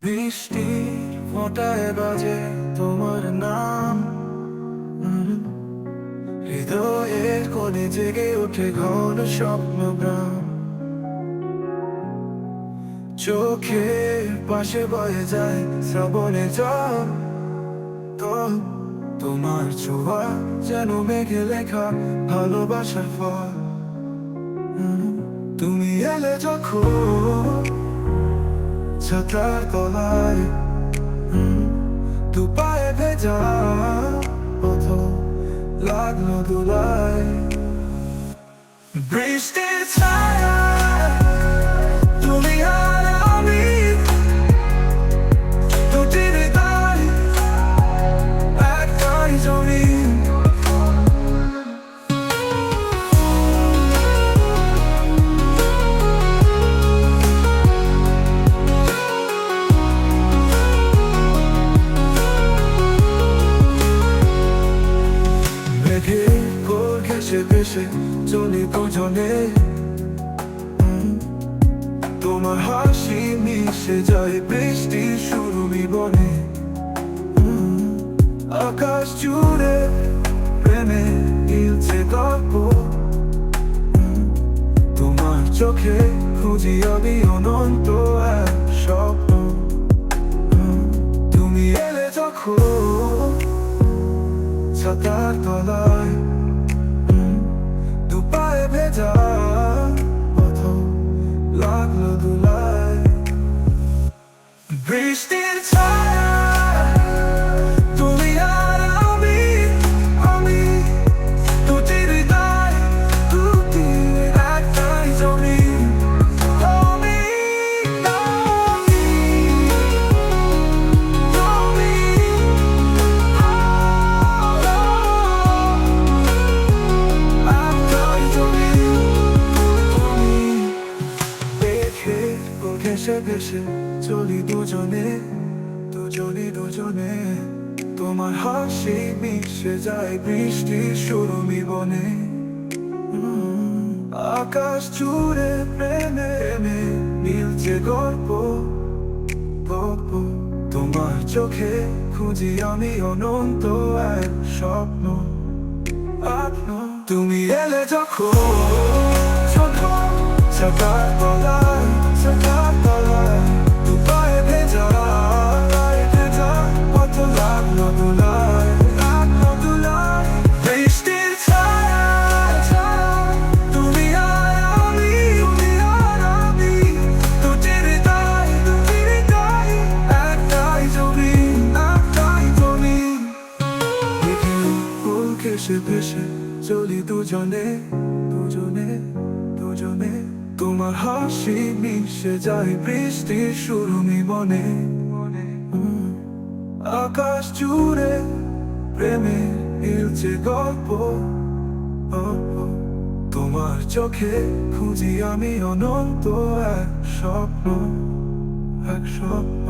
বৃষ্টির ফোঁটায় বাজে তোমার নাম, হৃদয়ের কোণে জেগে ওঠে ঘন স্বপ্নগ্রাম। চোখের পাশে বয়ে যায় শ্রাবণে জল, তো তোমার ছোঁয়া যেন মেঘে লেখা ভালোবাসার ফল। তুমি এলে যখন ছাতার তলায়, দু পায়ে ভেজা প্রথম লাগলো দোলায়। বৃষ্টির ছায়া তুমি আর আমি, দুটি হৃদয় একটাই জমিন। ভেসে ভেসে চলি দুজনে, তোমার হাসি মিশে যায় বৃষ্টির শুরু জীবনে। আকাশ জুড়ে প্রেমে ইলছে গল্প, তোমার চোখে খুঁজি আমি অনন্ত এক স্বপ্ন। তুমি এলে যখন ছাতার তলায়, দু পায়ে ভেজা প্রথম লাগলো দোলায়। বৃষ্টির ছায়া তুমি আর আমি, আমি দুটি হৃদয়, দুটি একটাই জমিন। তুমি ভেসে ভেসে চলি দুজনে, দুজনে। তোমার হাসি মিশে যায় বৃষ্টির শুরু জীবনে। আকাশ জুড়ে প্রেমে মিলছে গল্প, তোমার চোখে খুঁজি আমি অনন্ত এক স্বপ্ন। তুমি এলে যখন ছাতার তলায়, ছাতার তলায়, দু পায়ে ভেজা পথ লাগলো দোলায়, লাগলো দোলায়। বৃষ্টির ছায়া তুমি আর আমি, দুটি হৃদয়, একটাই জমিন, একটাই জমিন। ফুল ঘেসে ভেসে চলি দুজনে, দুজনে। তোমার হাসি মিশে যায় বৃষ্টির শুরু জীবনে। আকাশ জুড়ে প্রেমে মিলছে গল্প, তোমার চোখে খুঁজি আমি অনন্ত এক স্বপ্ন, এক স্বপ্ন।